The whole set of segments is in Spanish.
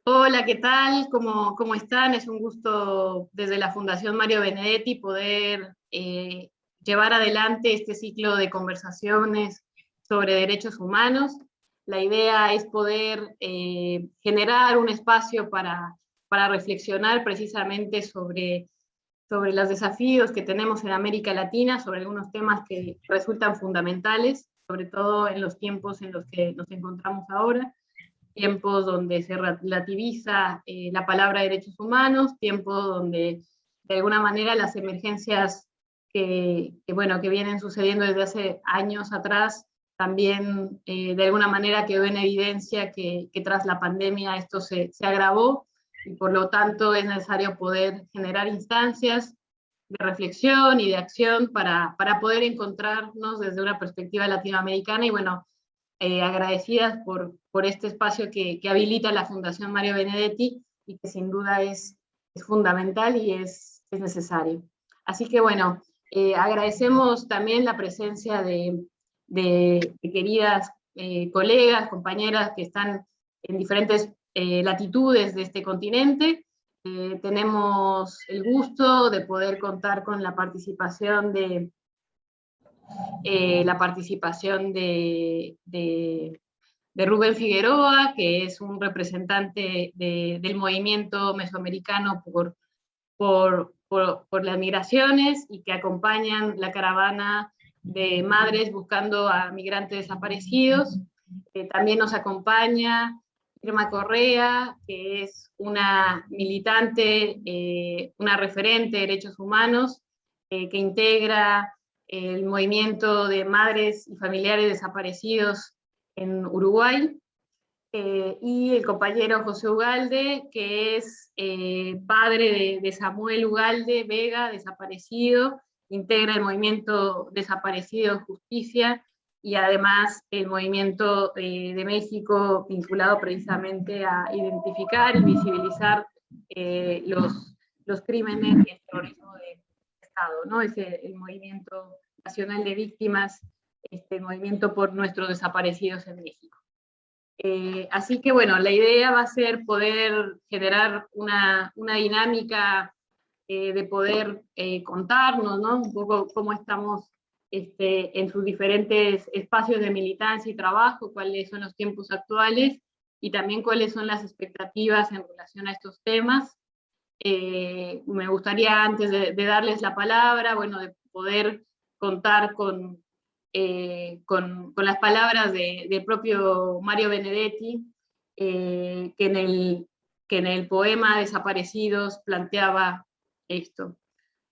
Hola, ¿qué tal? ¿Cómo están? Es un gusto desde la Fundación Mario Benedetti poder llevar adelante este ciclo de conversaciones sobre derechos humanos. La idea es poder generar un espacio para reflexionar precisamente sobre los desafíos que tenemos en América Latina, sobre algunos temas que resultan fundamentales, sobre todo en los tiempos en los que nos encontramos ahora, tiempos donde se relativiza la palabra derechos humanos, tiempos donde de alguna manera las emergencias bueno, que vienen sucediendo desde hace años atrás, también de alguna manera quedó en evidencia que tras la pandemia esto se agravó y por lo tanto es necesario poder generar instancias de reflexión y de acción para poder encontrarnos desde una perspectiva latinoamericana y bueno, agradecidas por este espacio que habilita la Fundación Mario Benedetti y que sin duda es fundamental y es necesario. Así que bueno, agradecemos también la presencia de queridas colegas, compañeras que están en diferentes latitudes de este continente. Tenemos el gusto de poder contar con la participación de Rubén Figueroa, que es un representante del movimiento mesoamericano por las migraciones y que acompañan la caravana de madres buscando a migrantes desaparecidos. También nos acompaña Irma Correa, que es una militante, una referente de derechos humanos, que integra el movimiento de madres y familiares desaparecidos en Uruguay, y el compañero José Ugalde, que es padre de Samuel Ugalde Vega, desaparecido, integra el movimiento Desaparecido Justicia y además el movimiento de México vinculado precisamente a identificar y visibilizar los crímenes y el terrorismo de Estado, ¿no? Es el movimiento nacional de víctimas, el movimiento por nuestros desaparecidos en México. Así que bueno, la idea va a ser poder generar una dinámica de poder contarnos, ¿no? Un poco cómo estamos en sus diferentes espacios de militancia y trabajo, cuáles son los tiempos actuales y también cuáles son las expectativas en relación a estos temas. Me gustaría, antes de darles la palabra, bueno, de poder contar con las palabras del propio Mario Benedetti, que en el poema Desaparecidos planteaba esto: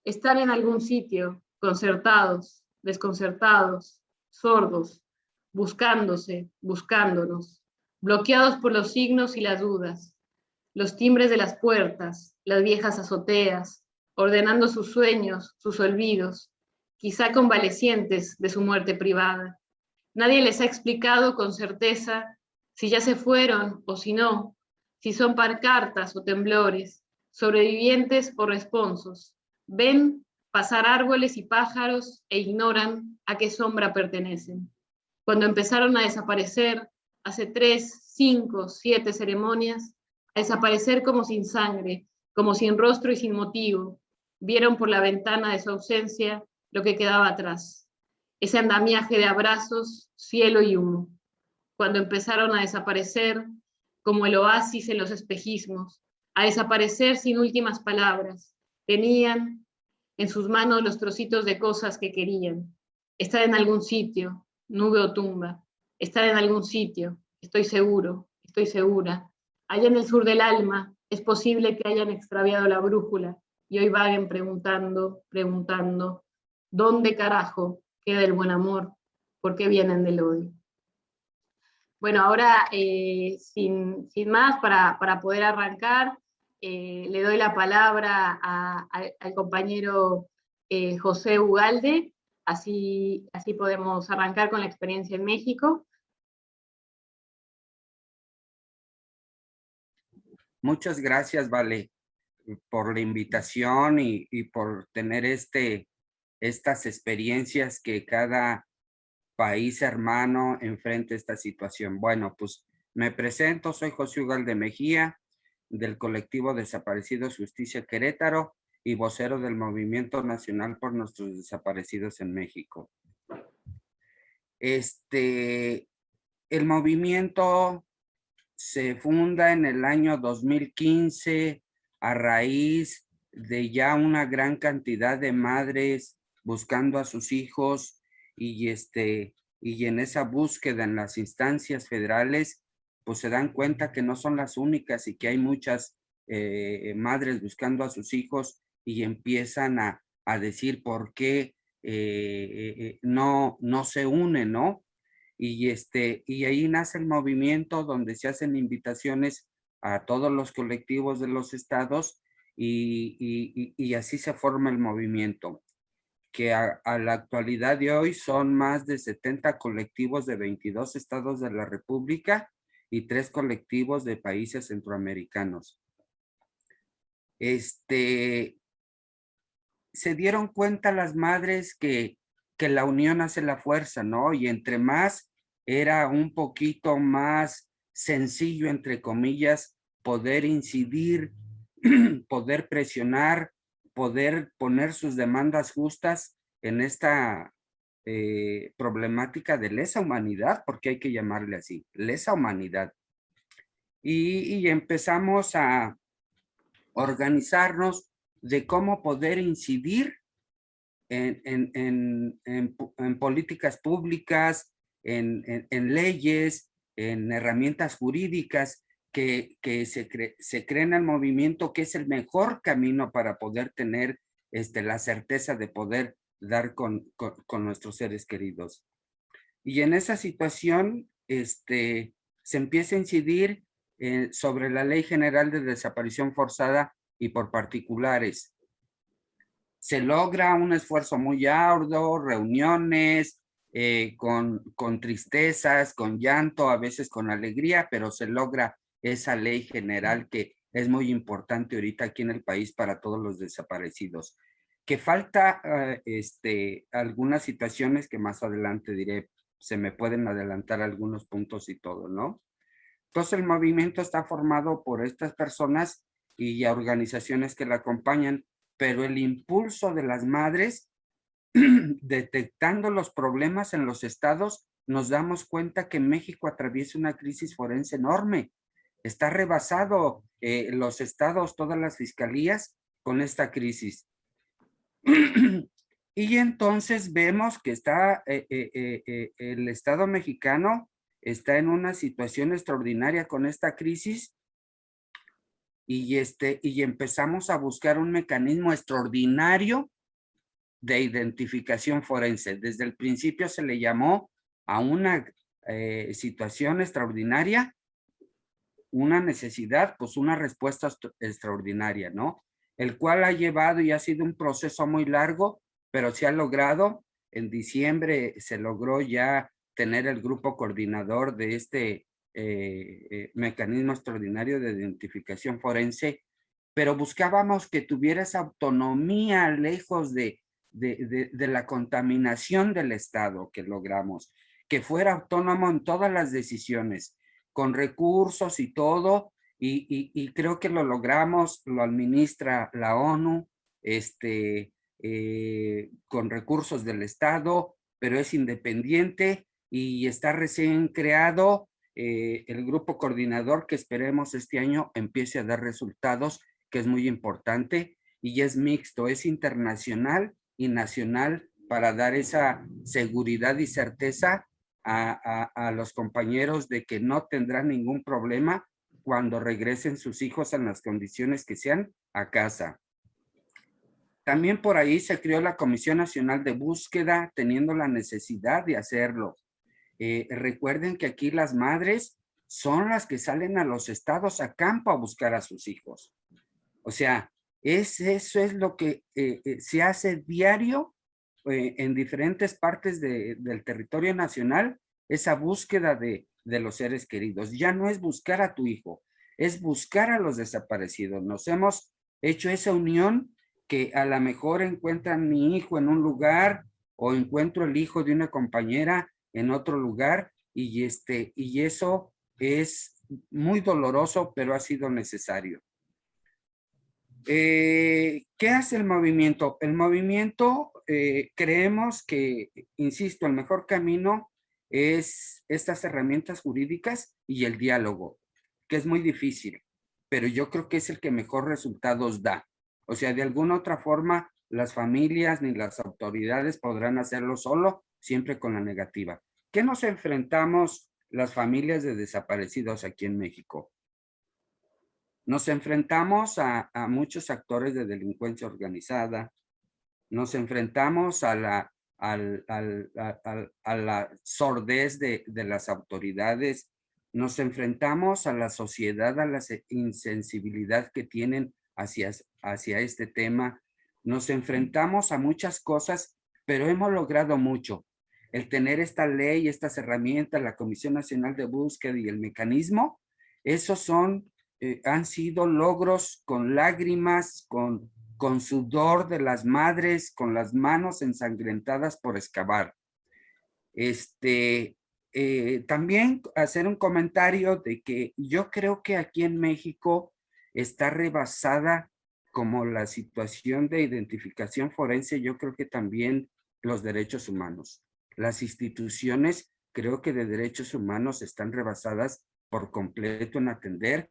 estar en algún sitio, concertados, desconcertados, sordos, buscándose, buscándonos, bloqueados por los signos y las dudas, los timbres de las puertas, las viejas azoteas, ordenando sus sueños, sus olvidos, quizá convalecientes de su muerte privada. Nadie les ha explicado con certeza si ya se fueron o si no, si son pancartas o temblores, sobrevivientes o responsos. Ven pasar árboles y pájaros e ignoran a qué sombra pertenecen. Cuando empezaron a desaparecer, hace 3, 5, 7 ceremonias, a desaparecer como sin sangre, como sin rostro y sin motivo, vieron por la ventana de su ausencia lo que quedaba atrás, ese andamiaje de abrazos, cielo y humo. Cuando empezaron a desaparecer, como el oasis en los espejismos, a desaparecer sin últimas palabras, tenían en sus manos los trocitos de cosas que querían. Estar en algún sitio, nube o tumba, estar en algún sitio, estoy seguro, estoy segura. Allá en el sur del alma, es posible que hayan extraviado la brújula y hoy vaguen preguntando, preguntando, ¿dónde carajo queda el buen amor? ¿Por qué vienen del odio? Bueno, ahora, sin más, para poder arrancar, le doy la palabra al compañero José Ugalde, así podemos arrancar con la experiencia en México. Muchas gracias, Vale, por la invitación y por tener estas experiencias que cada país hermano enfrenta esta situación. Bueno, pues me presento, soy José Ugalde Mejía, del colectivo Desaparecidos Justicia Querétaro y vocero del Movimiento Nacional por Nuestros Desaparecidos en México. El movimiento se funda en el año 2015 a raíz de ya una gran cantidad de madres buscando a sus hijos y en esa búsqueda en las instancias federales, pues se dan cuenta que no son las únicas y que hay muchas madres buscando a sus hijos y empiezan a decir por qué no se unen, ¿no? Y ahí nace el movimiento donde se hacen invitaciones a todos los colectivos de los estados y así se forma el movimiento, que a la actualidad de hoy son más de 70 colectivos de 22 estados de la República y 3 colectivos de países centroamericanos. Se dieron cuenta las madres que la unión hace la fuerza, ¿no? Y entre más era un poquito más sencillo, entre comillas, poder incidir, poder presionar, poder poner sus demandas justas en esta problemática de lesa humanidad, porque hay que llamarle así, lesa humanidad. Y empezamos a organizarnos de cómo poder incidir en políticas públicas, en leyes, en herramientas jurídicas que se creen al movimiento que es el mejor camino para poder tener la certeza de poder dar con nuestros seres queridos. Y en esa situación se empieza a incidir sobre la Ley General de Desaparición Forzada y por particulares. Se logra un esfuerzo muy arduo, reuniones, con tristezas, con llanto, a veces con alegría, pero se logra esa ley general que es muy importante ahorita aquí en el país para todos los desaparecidos. Que falta algunas situaciones que más adelante diré, se me pueden adelantar algunos puntos y todo, ¿no? Entonces el movimiento está formado por estas personas y organizaciones que la acompañan, pero el impulso de las madres, detectando los problemas en los estados, nos damos cuenta que México atraviesa una crisis forense enorme. Está rebasado los estados, todas las fiscalías con esta crisis. Y entonces vemos que está el Estado mexicano está en una situación extraordinaria con esta crisis y empezamos a buscar un mecanismo extraordinario de identificación forense. Desde el principio se le llamó a una situación extraordinaria, una necesidad, pues una respuesta extraordinaria, ¿no? El cual ha llevado y ha sido un proceso muy largo, pero se ha logrado. En diciembre se logró ya tener el grupo coordinador de este mecanismo extraordinario de identificación forense, pero buscábamos que tuviera esa autonomía lejos de la contaminación del Estado que logramos, que fuera autónomo en todas las decisiones, con recursos y todo, y creo que lo logramos, lo administra la ONU, con recursos del Estado, pero es independiente y está recién creado el grupo coordinador que esperemos este año empiece a dar resultados, que es muy importante, y es mixto, es internacional y nacional para dar esa seguridad y certeza a los compañeros de que no tendrán ningún problema cuando regresen sus hijos en las condiciones que sean a casa. También por ahí se creó la Comisión Nacional de Búsqueda, teniendo la necesidad de hacerlo. Recuerden que aquí las madres son las que salen a los estados a campo a buscar a sus hijos. O sea, eso es lo que se hace diario en diferentes partes del territorio nacional, esa búsqueda de los seres queridos. Ya no es buscar a tu hijo, es buscar a los desaparecidos. Nos hemos hecho esa unión que a lo mejor encuentran mi hijo en un lugar o encuentro el hijo de una compañera en otro lugar y eso es muy doloroso, pero ha sido necesario. ¿Qué hace el movimiento? El movimiento creemos que, insisto, el mejor camino es estas herramientas jurídicas y el diálogo, que es muy difícil, pero yo creo que es el que mejor resultados da. O sea, de alguna otra forma, las familias ni las autoridades podrán hacerlo solo, siempre con la negativa. ¿Qué nos enfrentamos las familias de desaparecidos aquí en México? Nos enfrentamos a muchos actores de delincuencia organizada, nos enfrentamos a la sordez de las autoridades, nos enfrentamos a la sociedad, a la insensibilidad que tienen hacia este tema, nos enfrentamos a muchas cosas, pero hemos logrado mucho. El tener esta ley, estas herramientas, la Comisión Nacional de Búsqueda y el mecanismo, esos han sido logros con lágrimas, con sudor de las madres, con las manos ensangrentadas por excavar. También hacer un comentario de que yo creo que aquí en México está rebasada como la situación de identificación forense, yo creo que también los derechos humanos. Las instituciones, creo que de derechos humanos están rebasadas por completo en atender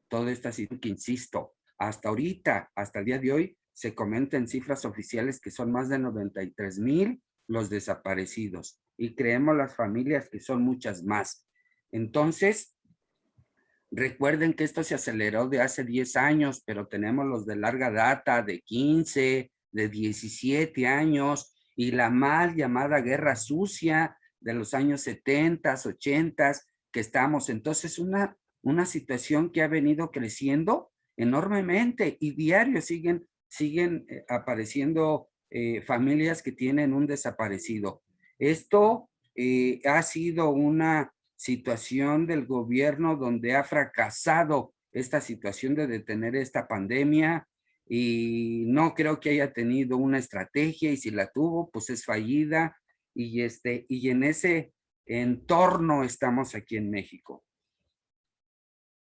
toda esta situación que, insisto, hasta ahorita, hasta el día de hoy, se comentan cifras oficiales que son más de 93,000 los desaparecidos y creemos las familias que son muchas más. Entonces, recuerden que esto se aceleró de hace 10 años, pero tenemos los de larga data, de 15, de 17 años, y la mal llamada guerra sucia de los años 70, 80, que estamos. Entonces, una situación que ha venido creciendo enormemente y diario siguen apareciendo familias que tienen un desaparecido. Esto ha sido una situación del gobierno donde ha fracasado esta situación de detener esta pandemia y no creo que haya tenido una estrategia, y si la tuvo, pues es fallida, y en ese entorno estamos aquí en México.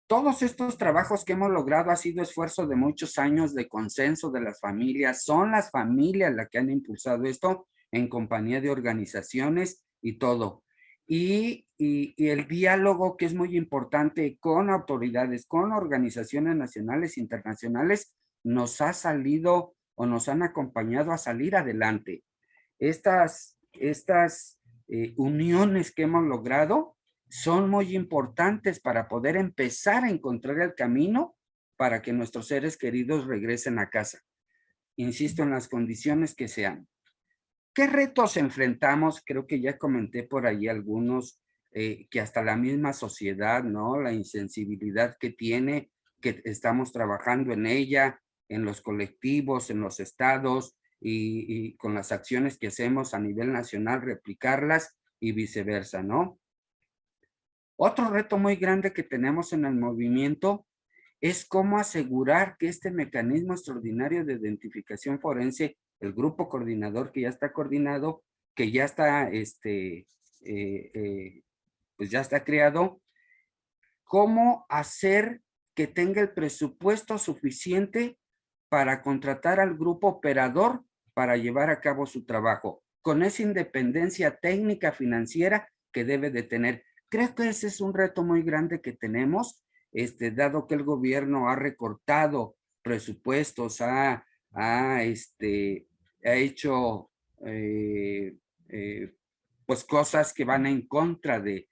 Todos estos trabajos que hemos logrado ha sido esfuerzo de muchos años de consenso de las familias. Son las familias las que han impulsado esto en compañía de organizaciones y todo. Y el diálogo, que es muy importante con autoridades, con organizaciones nacionales e internacionales, nos ha salido o nos han acompañado a salir adelante. Estas uniones que hemos logrado son muy importantes para poder empezar a encontrar el camino para que nuestros seres queridos regresen a casa. Insisto, en las condiciones que sean. ¿Qué retos enfrentamos? Creo que ya comenté por ahí algunos, que hasta la misma sociedad, ¿no? La insensibilidad que tiene, que estamos trabajando en ella, en los colectivos, en los estados y con las acciones que hacemos a nivel nacional, replicarlas y viceversa, ¿no? Otro reto muy grande que tenemos en el movimiento es cómo asegurar que este mecanismo extraordinario de identificación forense, el grupo coordinador que ya está coordinado, que ya está, pues ya está creado, cómo hacer que tenga el presupuesto suficiente para contratar al grupo operador para llevar a cabo su trabajo, con esa independencia técnica financiera que debe de tener. Creo que ese es un reto muy grande que tenemos, dado que el gobierno ha recortado presupuestos, ha hecho pues cosas que van en contra de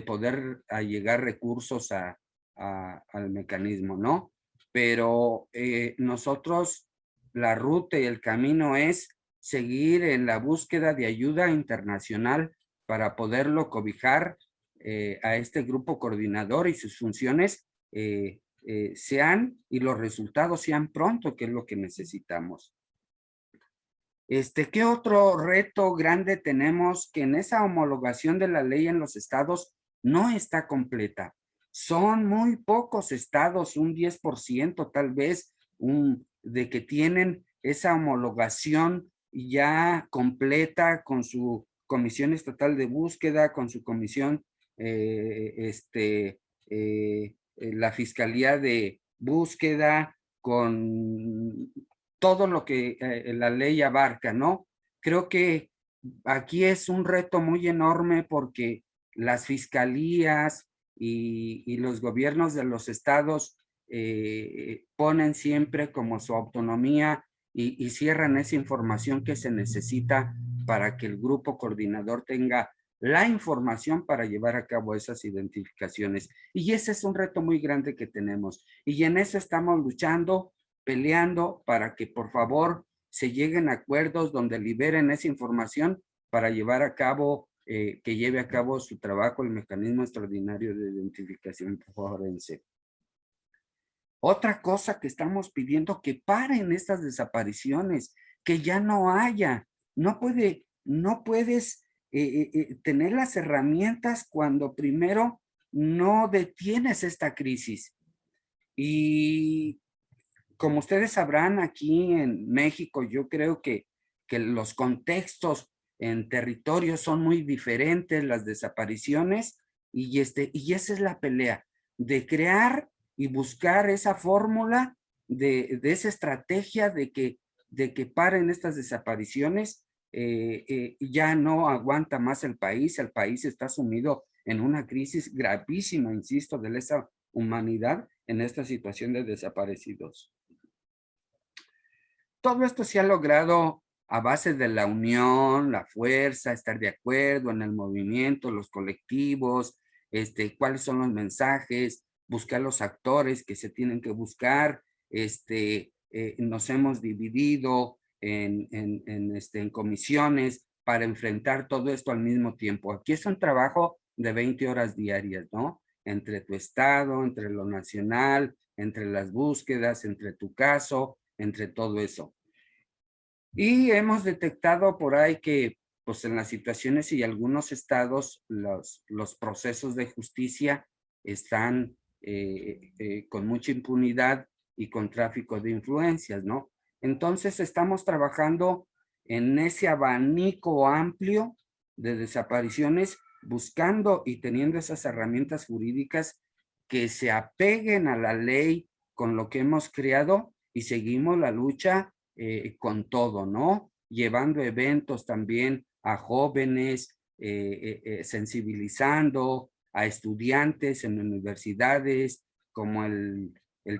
poder allegar recursos al mecanismo, ¿no? Pero nosotros, la ruta y el camino es seguir en la búsqueda de ayuda internacional para poderlo cobijar a este grupo coordinador y sus funciones sean y los resultados sean pronto, que es lo que necesitamos. ¿Qué otro reto grande tenemos? Que en esa homologación de la ley en los estados no está completa. Son muy pocos estados, un 10% tal vez, de que tienen esa homologación ya completa con su Comisión Estatal de Búsqueda, con su comisión, la Fiscalía de búsqueda, con todo lo que la ley abarca, ¿no? Creo que aquí es un reto muy enorme porque las fiscalías y los gobiernos de los estados ponen siempre como su autonomía y cierran esa información que se necesita para que el grupo coordinador tenga la información para llevar a cabo esas identificaciones. Y ese es un reto muy grande que tenemos. Y en eso estamos luchando, peleando para que por favor se lleguen a acuerdos donde liberen esa información para llevar a cabo, que lleve a cabo su trabajo el mecanismo extraordinario de identificación forense. Otra cosa que estamos pidiendo, que paren estas desapariciones, que ya no haya. No puedes tener las herramientas cuando primero no detienes esta crisis. Y como ustedes sabrán, aquí en México, yo creo que los contextos en territorios son muy diferentes, las desapariciones, y esa es la pelea, de crear y buscar esa fórmula de esa estrategia de que paren estas desapariciones. Ya no aguanta más el país está sumido en una crisis gravísima, insisto, de lesa humanidad en esta situación de desaparecidos. Todo esto se ha logrado a base de la unión, la fuerza, estar de acuerdo en el movimiento, los colectivos, cuáles son los mensajes, buscar los actores que se tienen que buscar. Nos hemos dividido en comisiones para enfrentar todo esto al mismo tiempo. Aquí es un trabajo de 20 horas diarias, ¿no? Entre tu estado, entre lo nacional, entre las búsquedas, entre tu caso, entre todo eso. Y hemos detectado por ahí que pues en las situaciones y algunos estados los procesos de justicia están con mucha impunidad y con tráfico de influencias, ¿no? Entonces estamos trabajando en ese abanico amplio de desapariciones, buscando y teniendo esas herramientas jurídicas que se apeguen a la ley con lo que hemos creado y seguimos la lucha con todo, ¿no? Llevando eventos también a jóvenes, sensibilizando a estudiantes en universidades como el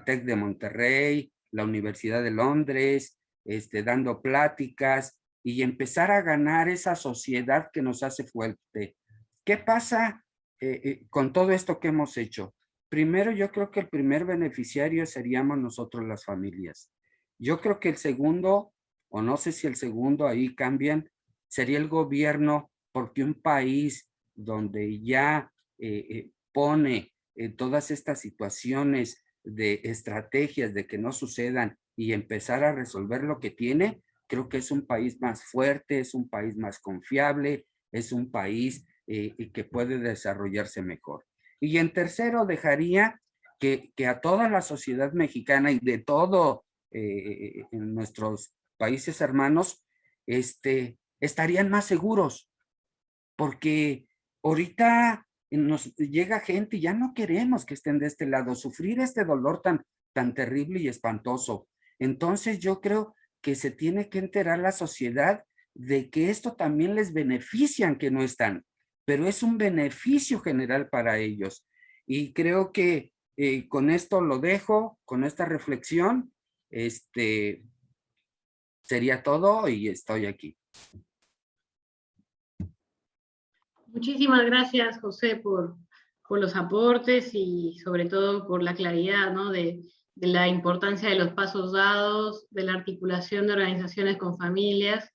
TEC de Monterrey, la Universidad de Londres, dando pláticas y empezar a ganar esa sociedad que nos hace fuerte. ¿Qué pasa con todo esto que hemos hecho? Primero, yo creo que el primer beneficiario seríamos nosotros las familias. Yo creo que el segundo, o no sé si el segundo, ahí cambian, sería el gobierno, porque un país donde ya pone todas estas situaciones de estrategias de que no sucedan y empezar a resolver lo que tiene, creo que es un país más fuerte, es un país más confiable, es un país que puede desarrollarse mejor. Y en tercero, dejaría que a toda la sociedad mexicana y de todo en nuestros países hermanos, estarían más seguros, porque ahorita nos llega gente y ya no queremos que estén de este lado, sufrir este dolor tan terrible y espantoso. Entonces yo creo que se tiene que enterar la sociedad de que esto también les beneficia que no están, pero es un beneficio general para ellos. Y creo que con esto lo dejo, con esta reflexión, sería todo y estoy aquí. Muchísimas gracias, José, por los aportes y sobre todo por la claridad, ¿no? de la importancia de los pasos dados, de la articulación de organizaciones con familias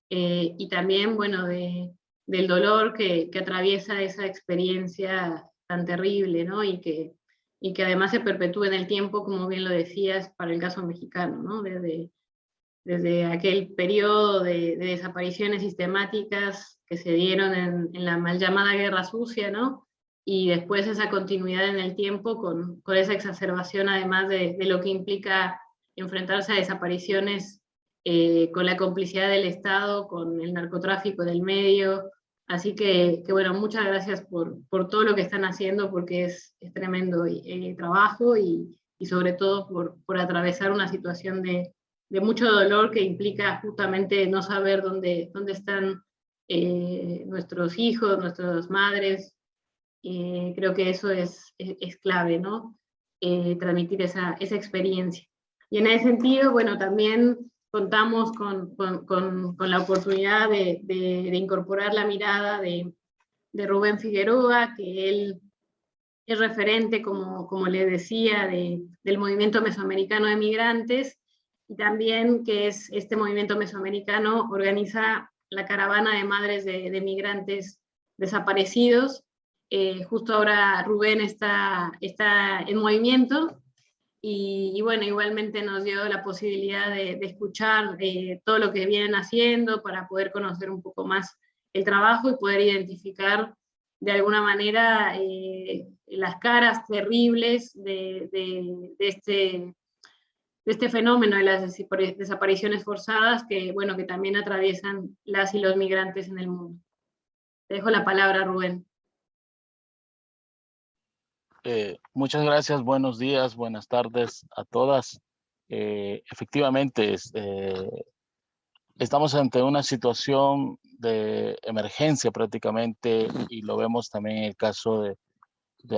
y también, bueno, del dolor que atraviesa esa experiencia tan terrible, ¿no? Y que además se perpetúa en el tiempo, como bien lo decías, para el caso mexicano, ¿no? Desde aquel periodo de desapariciones sistemáticas que se dieron en la mal llamada Guerra Sucia, ¿no? Y después esa continuidad en el tiempo con esa exacerbación, además de lo que implica enfrentarse a desapariciones con la complicidad del Estado, con el narcotráfico del medio. Así que bueno, muchas gracias por todo lo que están haciendo, porque es tremendo trabajo y y sobre todo por atravesar una situación de mucho dolor que implica justamente no saber dónde están nuestros hijos, nuestras madres. Creo que eso es clave, ¿no? Transmitir esa experiencia. Y en ese sentido, bueno, también contamos con la oportunidad de incorporar la mirada de Rubén Figueroa, que él es referente, como le decía, del movimiento mesoamericano de migrantes, y también que este movimiento mesoamericano organiza la caravana de madres de migrantes desaparecidos. Justo ahora Rubén está en movimiento, y bueno, igualmente nos dio la posibilidad de escuchar todo lo que vienen haciendo para poder conocer un poco más el trabajo y poder identificar de alguna manera las caras terribles de este fenómeno de las desapariciones forzadas que, bueno, que también atraviesan las y los migrantes en el mundo. Te dejo la palabra, Rubén. Muchas gracias, buenos días, buenas tardes a todas. Efectivamente, estamos ante una situación de emergencia prácticamente, y lo vemos también en el caso de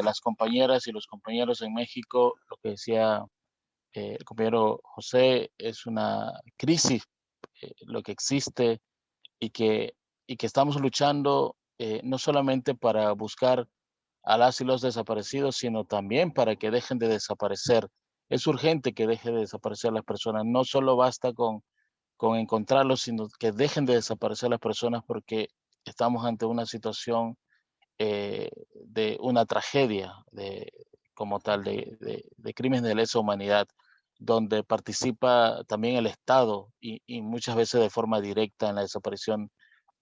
las compañeras y los compañeros en México. Lo que decía el compañero José, es una crisis lo que existe, y que, y que estamos luchando no solamente para buscar a las y los desaparecidos, sino también para que dejen de desaparecer. Es urgente que deje de desaparecer las personas. No solo basta con encontrarlos, sino que dejen de desaparecer las personas, porque estamos ante una situación de una tragedia como tal, de crímenes de lesa humanidad, donde participa también el Estado, y muchas veces de forma directa en la desaparición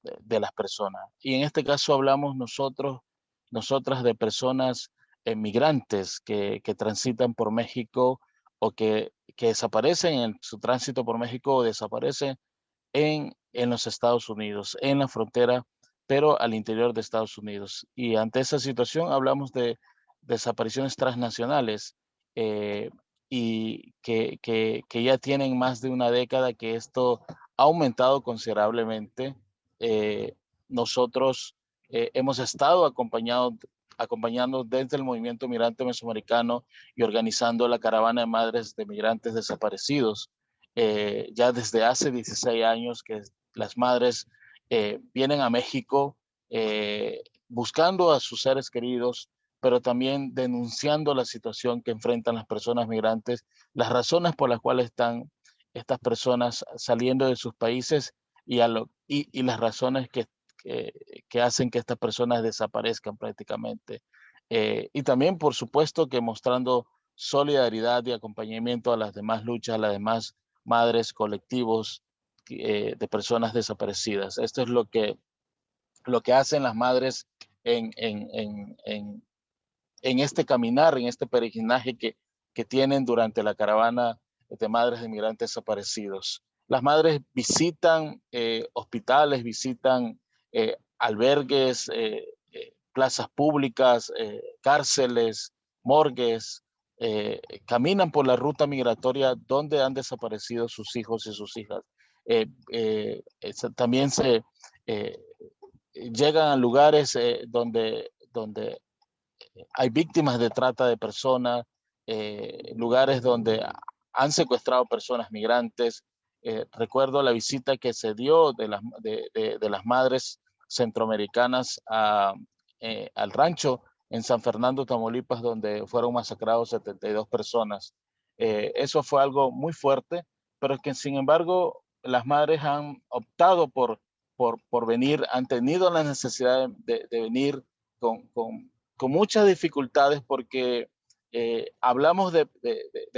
de las personas. Y en este caso hablamos nosotras de personas migrantes que transitan por México, o que desaparecen en su tránsito por México, o desaparecen en los Estados Unidos, en la frontera, pero al interior de Estados Unidos. Y ante esa situación hablamos de desapariciones transnacionales, eh, y que ya tienen más de una década que esto ha aumentado considerablemente. Eh, Nosotros hemos estado acompañando desde el movimiento migrante mesoamericano y organizando la caravana de madres de migrantes desaparecidos. Ya desde hace 16 años que las madres vienen a México buscando a sus seres queridos, pero también denunciando la situación que enfrentan las personas migrantes, las razones por las cuales están estas personas saliendo de sus países, y las razones que hacen que estas personas desaparezcan prácticamente. Y también, por supuesto, que mostrando solidaridad y acompañamiento a las demás luchas, a las demás madres, colectivos de personas desaparecidas. Esto es lo que hacen las madres en este caminar, en este peregrinaje que tienen durante la caravana de madres de migrantes desaparecidos. Las madres visitan hospitales, visitan albergues, plazas públicas, cárceles, morgues, caminan por la ruta migratoria donde han desaparecido sus hijos y sus hijas. También eh, llegan a lugares donde hay víctimas de trata de personas, lugares donde han secuestrado personas migrantes. Recuerdo la visita que se dio de las madres centroamericanas al rancho en San Fernando, Tamaulipas, donde fueron masacrados 72 personas. Eso fue algo muy fuerte, pero que sin embargo las madres han optado por venir, han tenido la necesidad de venir con muchas dificultades, porque hablamos de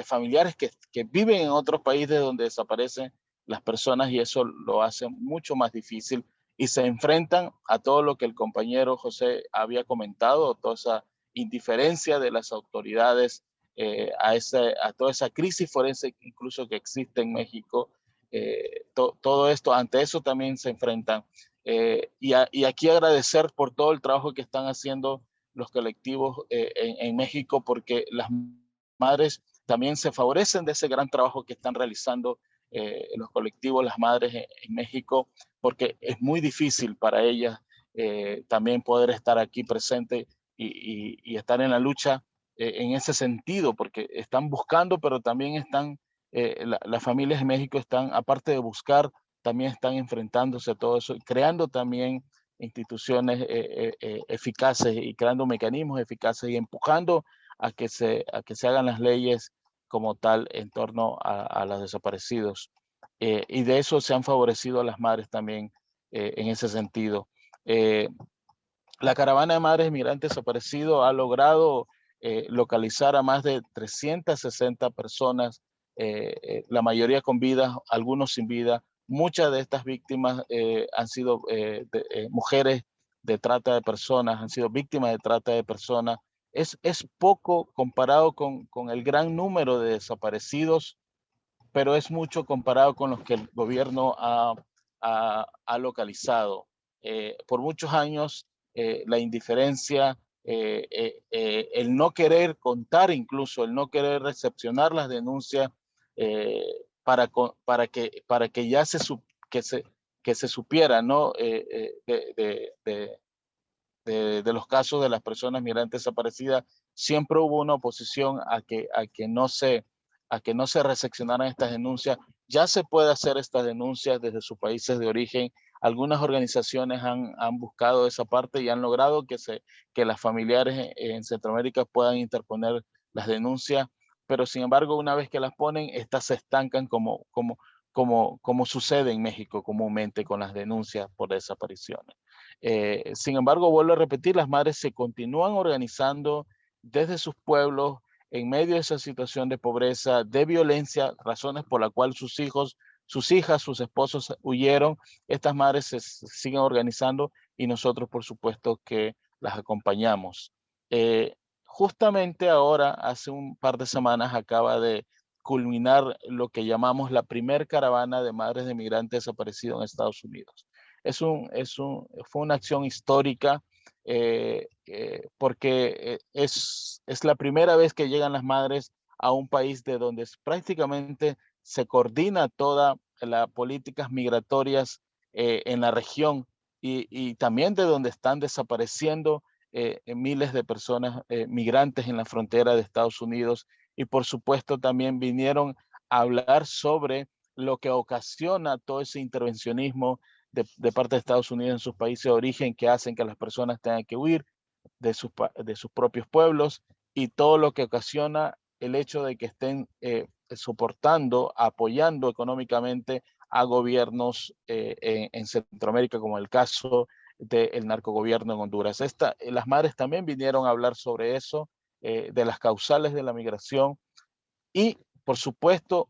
familiares que viven en otros países donde desaparecen las personas, y eso lo hace mucho más difícil, y se enfrentan a todo lo que el compañero José había comentado, toda esa indiferencia de las autoridades, a toda esa crisis forense incluso que existe en México. Todo esto, ante eso también se enfrentan. Y aquí agradecer por todo el trabajo que están haciendo los colectivos en México, porque las madres también se favorecen de ese gran trabajo que están realizando los colectivos, las madres en México, porque es muy difícil para ellas también poder estar aquí presente y estar en la lucha en ese sentido, porque están buscando, pero también están, las familias de México están, aparte de buscar, también están enfrentándose a todo eso, y creando también instituciones eficaces y creando mecanismos eficaces y empujando a que se hagan las leyes como tal en torno a los desaparecidos. Y de eso se han favorecido a las madres también en ese sentido. La caravana de madres migrantes desaparecidos ha logrado localizar a más de 360 personas, la mayoría con vida, algunos sin vida. Muchas de estas víctimas han sido mujeres de trata de personas, han sido víctimas de trata de personas. Es poco comparado con el gran número de desaparecidos, pero es mucho comparado con los que el gobierno ha localizado. Por muchos años, la indiferencia, el no querer contar, incluso el no querer recepcionar las denuncias eh, para que ya que se supiera, ¿no? De los casos de las personas migrantes desaparecidas, siempre hubo una oposición a que no se recepcionaran estas denuncias. Ya se puede hacer estas denuncias desde sus países de origen. Algunas organizaciones han buscado esa parte y han logrado que las familiares en Centroamérica puedan interponer las denuncias, pero sin embargo, una vez que las ponen, estas se estancan como sucede en México comúnmente con las denuncias por desapariciones. Sin embargo, vuelvo a repetir, las madres se continúan organizando desde sus pueblos en medio de esa situación de pobreza, de violencia, razones por las cuales sus hijos, sus hijas, sus esposos huyeron. Estas madres se siguen organizando y nosotros, por supuesto, que las acompañamos. Justamente ahora, hace un par de semanas, acaba de culminar lo que llamamos la primer caravana de madres de migrantes desaparecidos en Estados Unidos. Fue una acción histórica porque es la primera vez que llegan las madres a un país de donde prácticamente se coordina toda las políticas migratorias en la región y también de donde están desapareciendo miles de personas migrantes en la frontera de Estados Unidos y por supuesto también vinieron a hablar sobre lo que ocasiona todo ese intervencionismo de parte de Estados Unidos en sus países de origen que hacen que las personas tengan que huir de sus propios pueblos y todo lo que ocasiona el hecho de que estén soportando, apoyando económicamente a gobiernos en Centroamérica, como el caso del narcogobierno en Honduras. Las madres también vinieron a hablar sobre eso, de las causales de la migración y, por supuesto,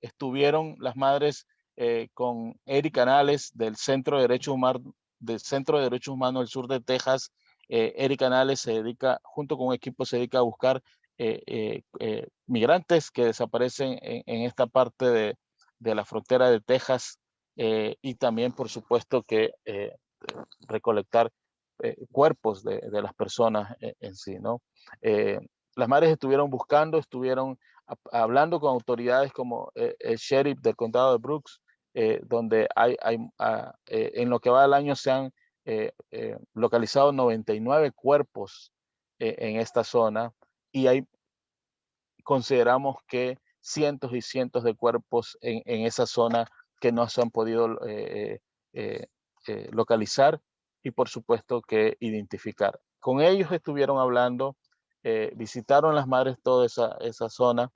estuvieron las madres con Eric Canales del Centro de Derechos Humanos del Sur de Texas. Eric Canales junto con un equipo, se dedica a buscar migrantes que desaparecen en esta parte de la frontera de Texas y también, por supuesto, que recolectar cuerpos de las personas en sí, ¿no? Las madres estuvieron hablando con autoridades como el sheriff del condado de Brooks, donde en lo que va del año se han localizado 99 cuerpos en esta zona y consideramos que cientos y cientos de cuerpos en esa zona que no se han podido localizar y por supuesto que identificar. Con ellos estuvieron hablando, visitaron las madres toda esa zona,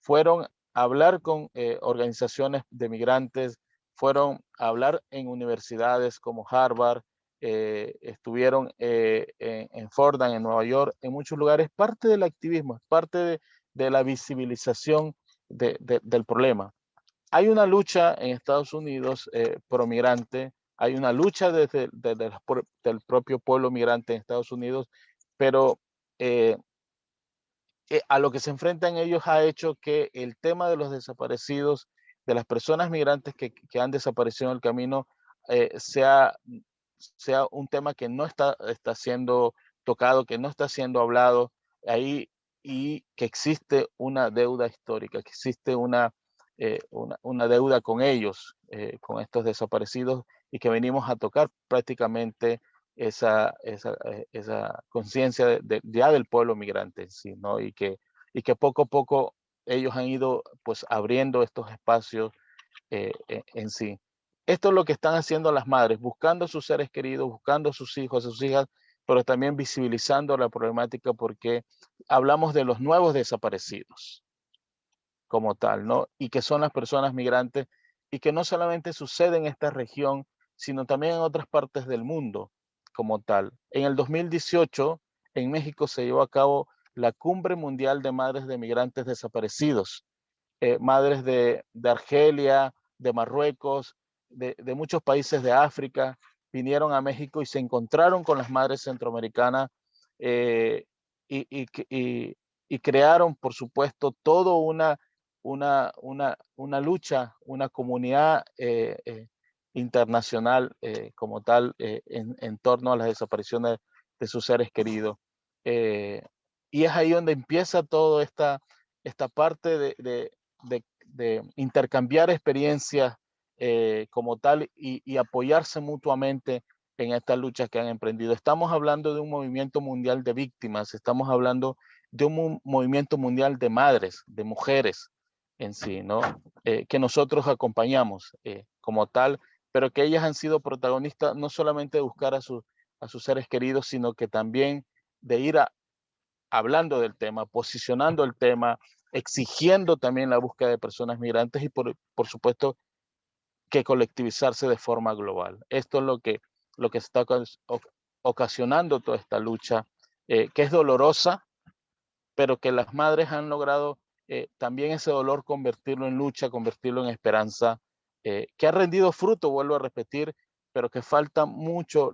fueron a hablar con organizaciones de migrantes, fueron a hablar en universidades como Harvard, estuvieron en Fordham, en Nueva York, en muchos lugares. Parte del activismo, parte de la visibilización del problema. Hay una lucha en Estados Unidos pro migrante, hay una lucha del propio pueblo migrante en Estados Unidos, pero a lo que se enfrentan ellos ha hecho que el tema de los desaparecidos, de las personas migrantes que han desaparecido en el camino, sea un tema que no está siendo tocado, que no está siendo hablado. Ahí y que existe una deuda histórica, que existe una deuda con ellos, con estos desaparecidos, y que venimos a tocar prácticamente esa conciencia ya del pueblo migrante, ¿sí? ¿No? Y que poco a poco ellos han ido pues abriendo estos espacios en sí. Esto es lo que están haciendo las madres, buscando a sus seres queridos, buscando a sus hijos, a sus hijas, pero también visibilizando la problemática, porque hablamos de los nuevos desaparecidos como tal, ¿no? Y que son las personas migrantes, y que no solamente sucede en esta región, sino también en otras partes del mundo como tal. En el 2018, en México se llevó a cabo la Cumbre Mundial de Madres de Migrantes Desaparecidos, madres de Argelia, de Marruecos, de muchos países de África, vinieron a México y se encontraron con las madres centroamericanas, eh, y, y, y crearon, por supuesto, todo una lucha, una comunidad internacional como tal, en torno a las desapariciones de sus seres queridos. Y es ahí donde empieza toda esta parte de intercambiar experiencias como tal, y apoyarse mutuamente en estas luchas que han emprendido. Estamos hablando de un movimiento mundial de víctimas, estamos hablando de un movimiento mundial de madres, de mujeres en sí, ¿no? Que nosotros acompañamos como tal, pero que ellas han sido protagonistas no solamente de buscar a sus seres queridos, sino que también de ir hablando del tema, posicionando el tema, exigiendo también la búsqueda de personas migrantes, y por supuesto que colectivizarse de forma global. Esto es lo que está ocasionando toda esta lucha, que es dolorosa, pero que las madres han logrado también ese dolor convertirlo en lucha, convertirlo en esperanza, que ha rendido fruto, vuelvo a repetir, pero que falta mucho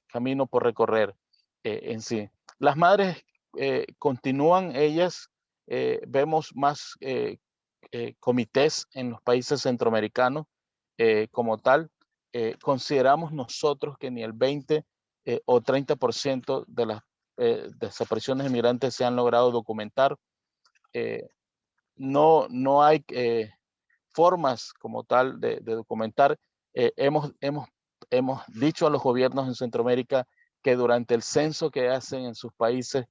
camino por recorrer en sí. Las madres continúan, ellas, vemos más comités en los países centroamericanos como tal. Consideramos nosotros que ni el 20 o 30% de las desapariciones de migrantes se han logrado documentar. No hay formas como tal de documentar. Hemos dicho a los gobiernos en Centroamérica que durante el censo que hacen en sus países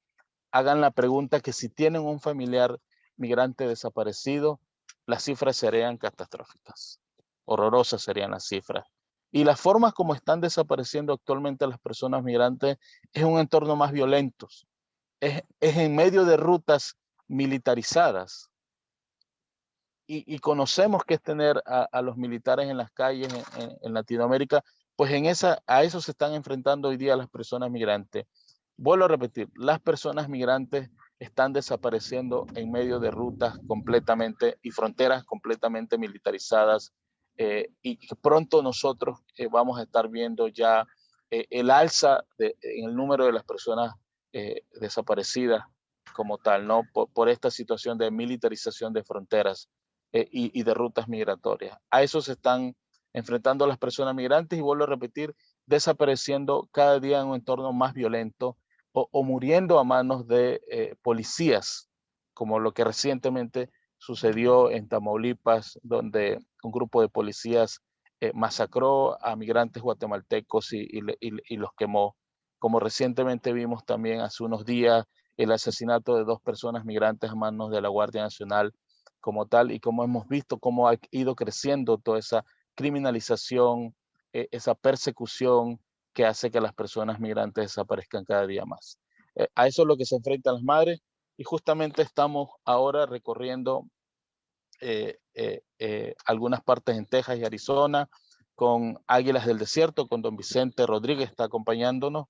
hagan la pregunta, que si tienen un familiar migrante desaparecido, las cifras serían catastróficas. Horrorosas serían las cifras. Y las formas como están desapareciendo actualmente las personas migrantes es un entorno más violento. Es en medio de rutas militarizadas. Y conocemos que es tener a los militares en las calles en Latinoamérica, pues a eso se están enfrentando hoy día las personas migrantes. Vuelvo a repetir, las personas migrantes están desapareciendo en medio de rutas completamente y fronteras completamente militarizadas, y pronto nosotros vamos a estar viendo ya el alza en el número de las personas desaparecidas como tal, ¿no? Por esta situación de militarización de fronteras y de rutas migratorias. A eso se están enfrentando las personas migrantes, y vuelvo a repetir, desapareciendo cada día en un entorno más violento, o muriendo a manos de policías, como lo que recientemente sucedió en Tamaulipas, donde un grupo de policías masacró a migrantes guatemaltecos y los quemó. Como recientemente vimos también hace unos días el asesinato de 2 personas migrantes a manos de la Guardia Nacional como tal, y como hemos visto cómo ha ido creciendo toda esa criminalización, esa persecución que hace que las personas migrantes desaparezcan cada día más. A eso es lo que se enfrentan las madres, y justamente estamos ahora recorriendo algunas partes en Texas y Arizona con Águilas del Desierto, con don Vicente Rodríguez está acompañándonos.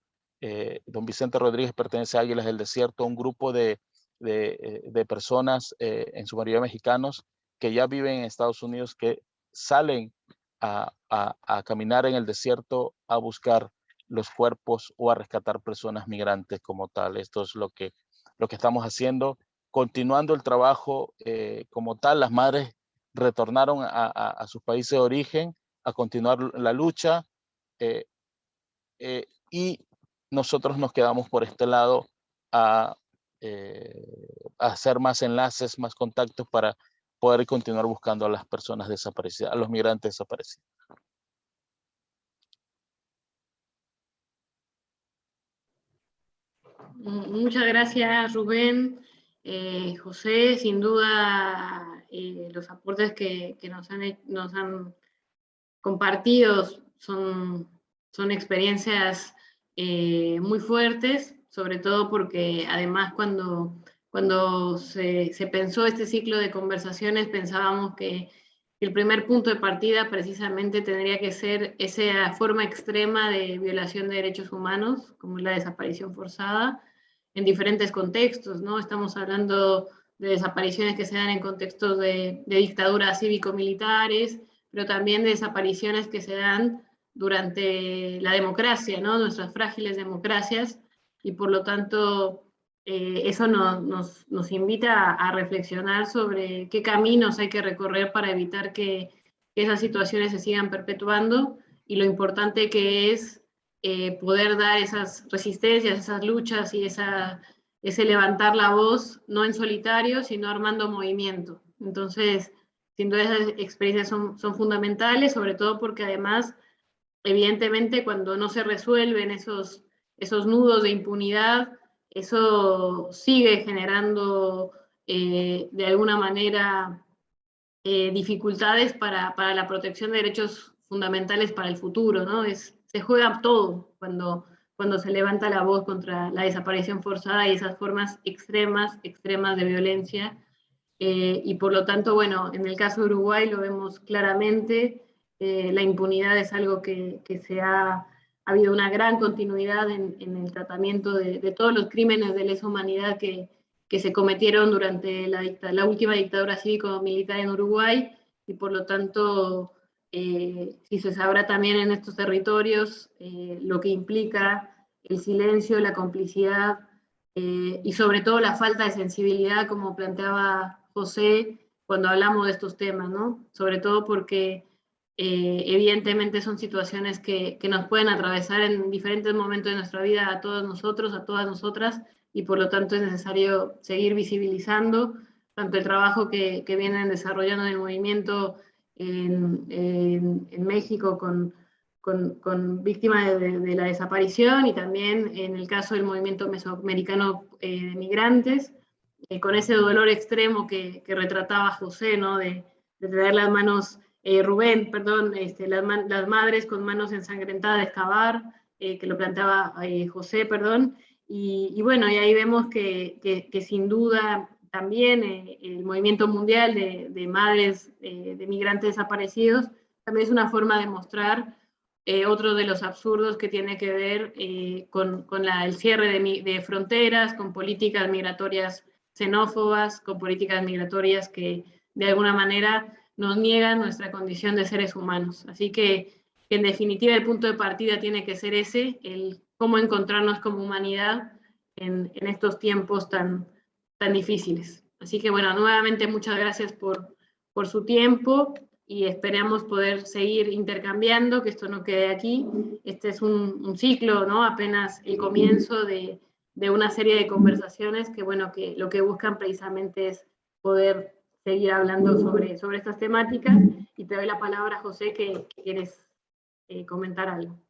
Don Vicente Rodríguez pertenece a Águilas del Desierto, un grupo de personas, en su mayoría mexicanos, que ya viven en Estados Unidos, que salen a caminar en el desierto a buscar los cuerpos o a rescatar personas migrantes como tal. Esto es lo que estamos haciendo, continuando el trabajo como tal. Las madres retornaron a sus países de origen a continuar la lucha, y nosotros nos quedamos por este lado a hacer más enlaces, más contactos para poder continuar buscando a las personas desaparecidas, a los migrantes desaparecidos. Muchas gracias, Rubén. José, sin duda los aportes que nos han compartido son experiencias muy fuertes, sobre todo porque además cuando se pensó este ciclo de conversaciones pensábamos que el primer punto de partida precisamente tendría que ser esa forma extrema de violación de derechos humanos, como es la desaparición forzada, en diferentes contextos, ¿no? Estamos hablando de desapariciones que se dan en contextos de dictaduras cívico-militares, pero también de desapariciones que se dan durante la democracia, ¿no? Nuestras frágiles democracias, y por lo tanto eso nos invita a reflexionar sobre qué caminos hay que recorrer para evitar que esas situaciones se sigan perpetuando, y lo importante que es poder dar esas resistencias, esas luchas y ese levantar la voz, no en solitario, sino armando movimiento. Entonces, sin duda esas experiencias son fundamentales, sobre todo porque además, evidentemente, cuando no se resuelven esos nudos de impunidad, eso sigue generando de alguna manera dificultades para la protección de derechos fundamentales para el futuro, ¿no? Se juega todo cuando se levanta la voz contra la desaparición forzada y esas formas extremas de violencia. Y por lo tanto, bueno, en el caso de Uruguay lo vemos claramente, la impunidad es algo que ha habido una gran continuidad en el tratamiento de todos los crímenes de lesa humanidad que se cometieron durante la última dictadura cívico-militar en Uruguay, y por lo tanto, si se sabrá también en estos territorios lo que implica el silencio, la complicidad, y sobre todo la falta de sensibilidad, como planteaba José, cuando hablamos de estos temas, ¿no? Sobre todo porque evidentemente son situaciones que nos pueden atravesar en diferentes momentos de nuestra vida a todos nosotros, a todas nosotras, y por lo tanto es necesario seguir visibilizando tanto el trabajo que vienen desarrollando en el movimiento en México con víctimas de la desaparición, y también en el caso del movimiento mesoamericano de migrantes, con ese dolor extremo que retrataba José, ¿no? De tener las manos, Rubén, perdón, las madres con manos ensangrentadas de excavar, que lo planteaba José, perdón, y bueno, y ahí vemos que sin duda también el movimiento mundial de madres de migrantes desaparecidos también es una forma de mostrar otro de los absurdos que tiene que ver con el cierre de fronteras, con políticas migratorias xenófobas, con políticas migratorias que de alguna manera nos niegan nuestra condición de seres humanos. Así que en definitiva el punto de partida tiene que ser ese, el cómo encontrarnos como humanidad en estos tiempos tan difíciles. Así que bueno, nuevamente muchas gracias por su tiempo, y esperamos poder seguir intercambiando, que esto no quede aquí. Este es un ciclo, ¿no? Apenas el comienzo de una serie de conversaciones que, bueno, que lo que buscan precisamente es poder seguir hablando sobre estas temáticas. Y te doy la palabra, José, que quieres comentar algo.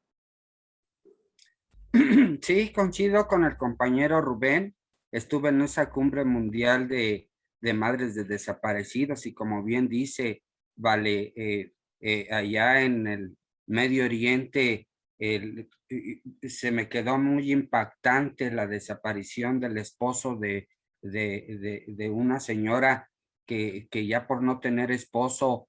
Sí, coincido con el compañero Rubén. Estuve en esa cumbre mundial de madres de desaparecidos, y como bien dice, vale, allá en el Medio Oriente se me quedó muy impactante la desaparición del esposo de una señora que ya por no tener esposo,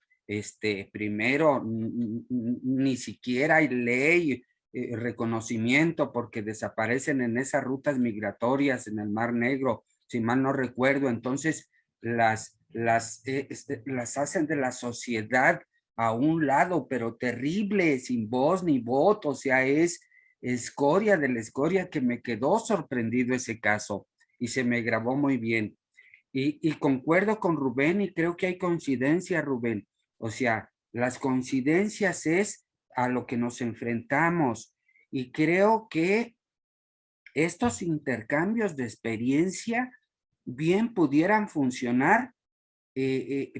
primero ni siquiera hay ley, reconocimiento, porque desaparecen en esas rutas migratorias en el Mar Negro, si mal no recuerdo. Entonces las hacen de la sociedad a un lado, pero terrible, sin voz ni voto. O sea, es escoria de la escoria, que me quedó sorprendido ese caso y se me grabó muy bien. Y concuerdo con Rubén, y creo que hay coincidencia, Rubén. O sea, las coincidencias es a lo que nos enfrentamos, y creo que estos intercambios de experiencia bien pudieran funcionar,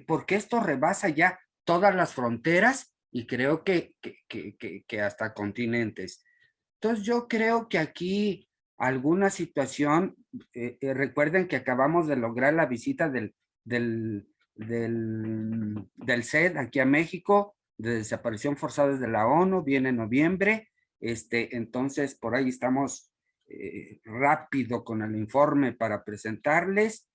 porque esto rebasa ya todas las fronteras y creo que hasta continentes. Entonces yo creo que aquí alguna situación, recuerden que acabamos de lograr la visita del CED aquí a México, de desaparición forzada desde la ONU, viene en noviembre, entonces por ahí estamos rápido con el informe para presentarles,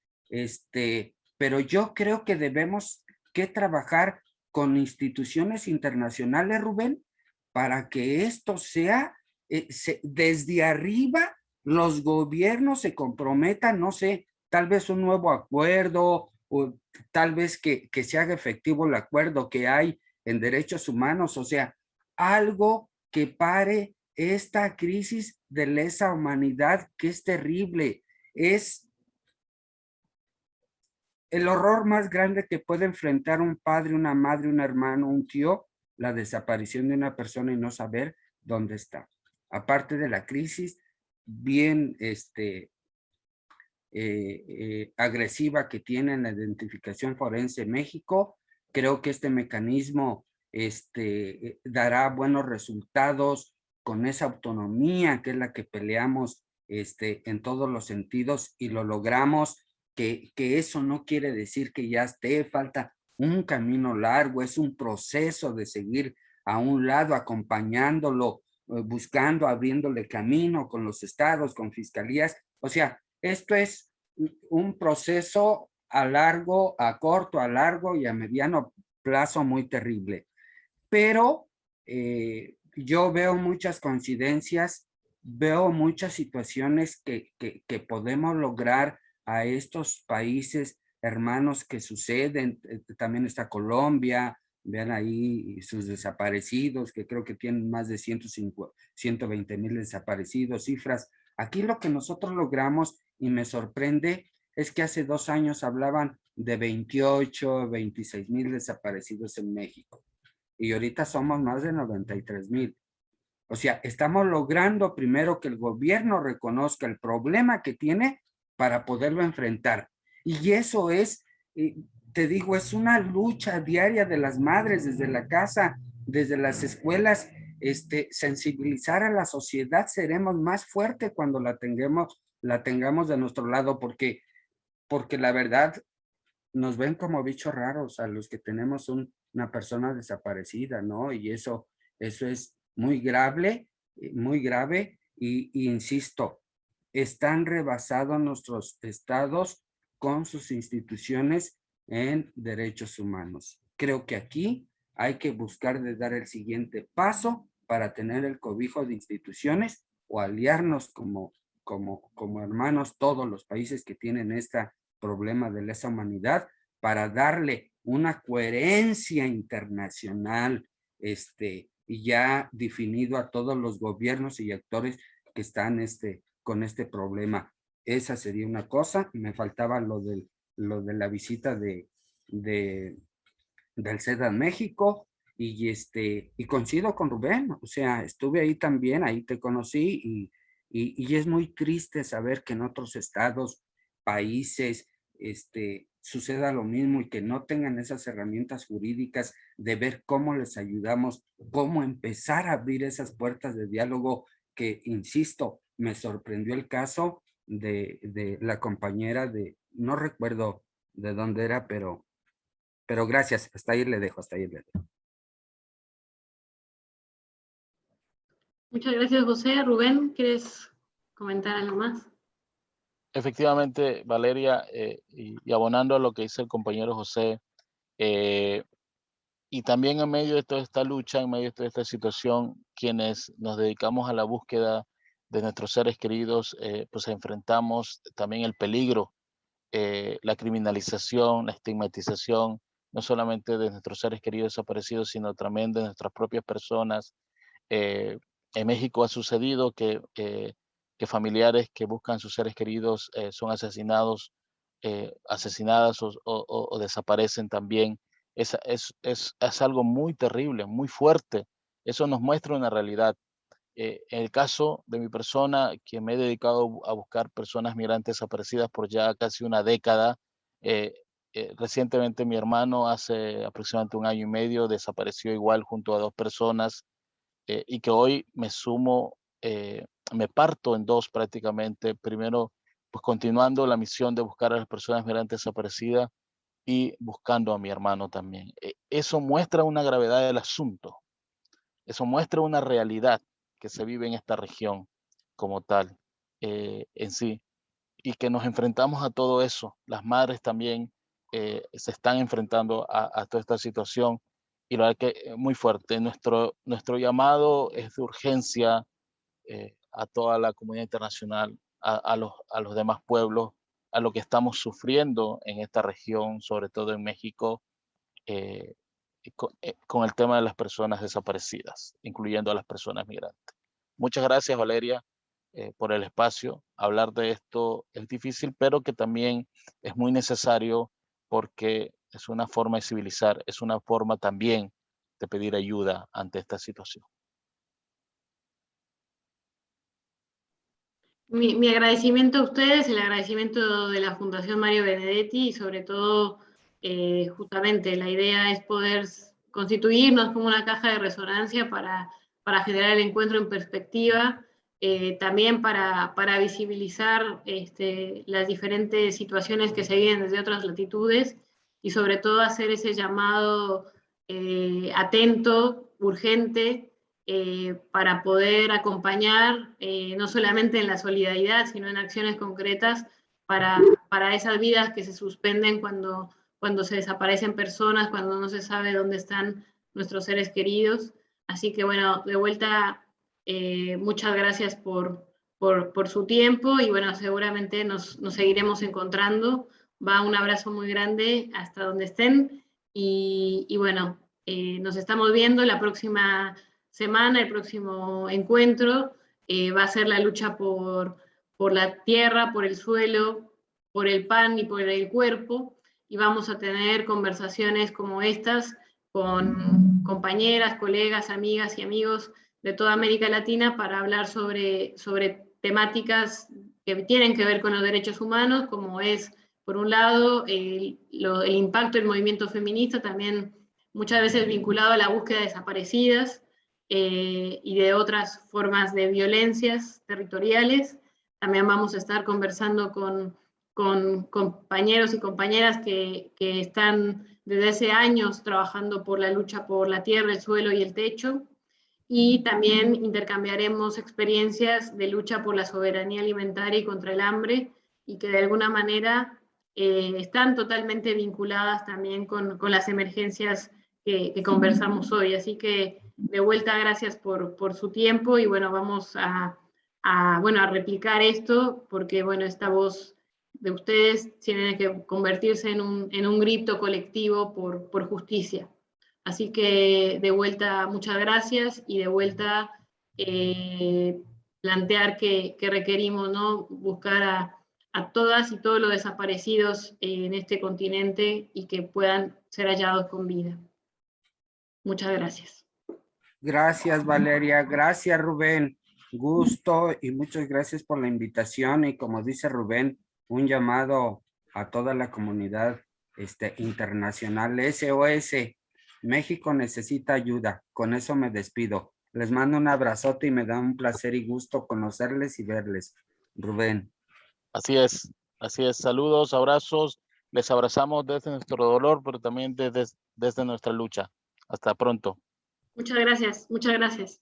pero yo creo que debemos que trabajar con instituciones internacionales, Rubén, para que esto sea desde arriba los gobiernos se comprometan, no sé, tal vez un nuevo acuerdo o tal vez que se haga efectivo el acuerdo que hay en derechos humanos, o sea, algo que pare esta crisis de lesa humanidad que es terrible, es el horror más grande que puede enfrentar un padre, una madre, un hermano, un tío, la desaparición de una persona y no saber dónde está. Aparte de la crisis bien agresiva que tiene en la identificación forense en México, creo que este mecanismo dará buenos resultados con esa autonomía que es la que peleamos en todos los sentidos y lo logramos, que eso no quiere decir que ya esté, falta un camino largo, es un proceso de seguir a un lado acompañándolo, buscando, abriéndole camino con los estados, con fiscalías, o sea, esto es un proceso a largo, a corto, a largo y a mediano plazo muy terrible. Pero yo veo muchas coincidencias, veo muchas situaciones que podemos lograr a estos países hermanos que suceden. También está Colombia, vean ahí sus desaparecidos, que creo que tienen más de 120,000 desaparecidos, cifras. Aquí lo que nosotros logramos, y me sorprende, es que hace 2 años hablaban de 28, 26,000 desaparecidos en México y ahorita somos más de 93,000. O sea, estamos logrando primero que el gobierno reconozca el problema que tiene para poderlo enfrentar. Y eso es, te digo, es una lucha diaria de las madres desde la casa, desde las escuelas, sensibilizar a la sociedad. Seremos más fuertes cuando la tengamos de nuestro lado, porque la verdad nos ven como bichos raros a los que tenemos una persona desaparecida, ¿no? Y eso es muy grave y insisto, están rebasados nuestros estados con sus instituciones en derechos humanos. Creo que aquí hay que buscar de dar el siguiente paso para tener el cobijo de instituciones o aliarnos como hermanos todos los países que tienen este problema de lesa humanidad para darle una coherencia internacional y ya definido a todos los gobiernos y actores que están con este problema. Esa sería una cosa. Me faltaba lo de la visita del CEDA en México y coincido con Rubén, o sea, estuve ahí también, ahí te conocí y es muy triste saber que en otros estados, países, suceda lo mismo y que no tengan esas herramientas jurídicas de ver cómo les ayudamos, cómo empezar a abrir esas puertas de diálogo que, insisto, me sorprendió el caso de la compañera no recuerdo de dónde era, pero gracias, hasta ahí le dejo, hasta ahí le dejo. Muchas gracias, José. Rubén, ¿quieres comentar algo más? Efectivamente, Valeria, y abonando a lo que dice el compañero José, y también en medio de toda esta lucha, en medio de toda esta situación, quienes nos dedicamos a la búsqueda de nuestros seres queridos, pues enfrentamos también el peligro, la criminalización, la estigmatización, no solamente de nuestros seres queridos desaparecidos, sino también de nuestras propias personas. En México ha sucedido que familiares que buscan sus seres queridos son asesinados, asesinadas o desaparecen también. Es algo muy terrible, muy fuerte. Eso nos muestra una realidad. En el caso de mi persona, que me he dedicado a buscar personas migrantes desaparecidas por ya casi una década, recientemente mi hermano hace aproximadamente 1 año y medio desapareció igual junto a 2 personas, y que hoy me sumo, me parto en 2 prácticamente. Primero, pues continuando la misión de buscar a las personas migrantes desaparecidas y buscando a mi hermano también. Eso muestra una gravedad del asunto, eso muestra una realidad que se vive en esta región como tal, en sí, y que nos enfrentamos a todo eso. Las madres también se están enfrentando a toda esta situación, y la verdad que muy fuerte. Nuestro llamado es de urgencia a toda la comunidad internacional, a los demás pueblos, a lo que estamos sufriendo en esta región, sobre todo en México, eh, con el tema de las personas desaparecidas, incluyendo a las personas migrantes. Muchas gracias, Valeria, por el espacio. Hablar de esto es difícil, pero que también es muy necesario, porque es una forma de civilizar, es una forma también de pedir ayuda ante esta situación. Mi agradecimiento a ustedes, el agradecimiento de la Fundación Mario Benedetti, y sobre todo, justamente la idea es poder constituirnos como una caja de resonancia para generar el encuentro en perspectiva, también para visibilizar las diferentes situaciones que se viven desde otras latitudes, y sobre todo hacer ese llamado atento, urgente, para poder acompañar, no solamente en la solidaridad, sino en acciones concretas para esas vidas que se suspenden cuando se desaparecen personas, cuando no se sabe dónde están nuestros seres queridos. Así que bueno, de vuelta, muchas gracias por su tiempo, y bueno, seguramente nos seguiremos encontrando. Va un abrazo muy grande hasta donde estén, y bueno, nos estamos viendo la próxima semana. El próximo encuentro va a ser la lucha por la tierra, por el suelo, por el pan y por el cuerpo, y vamos a tener conversaciones como estas con compañeras, colegas, amigas y amigos de toda América Latina para hablar sobre temáticas que tienen que ver con los derechos humanos, como es, por un lado, el impacto del movimiento feminista, también muchas veces vinculado a la búsqueda de desaparecidas, y de otras formas de violencias territoriales. También vamos a estar conversando con compañeros y compañeras que están desde hace años trabajando por la lucha por la tierra, el suelo y el techo, y también intercambiaremos experiencias de lucha por la soberanía alimentaria y contra el hambre, y que de alguna manera están totalmente vinculadas también con las emergencias que conversamos hoy. Así que de vuelta, gracias por su tiempo, y bueno, vamos a replicar esto, porque bueno, esta voz de ustedes tiene que convertirse en un grito colectivo por justicia. Así que de vuelta, muchas gracias, y de vuelta plantear que requerimos, ¿no?, buscar a todas y todos los desaparecidos en este continente, y que puedan ser hallados con vida. Muchas gracias. Gracias, Valeria. Gracias, Rubén. Gusto y muchas gracias por la invitación. Y como dice Rubén, un llamado a toda la comunidad internacional. SOS, México necesita ayuda. Con eso me despido. Les mando un abrazote y me da un placer y gusto conocerles y verles. Rubén. Así es, así es. Saludos, abrazos. Les abrazamos desde nuestro dolor, pero también desde nuestra lucha. Hasta pronto. Muchas gracias, muchas gracias.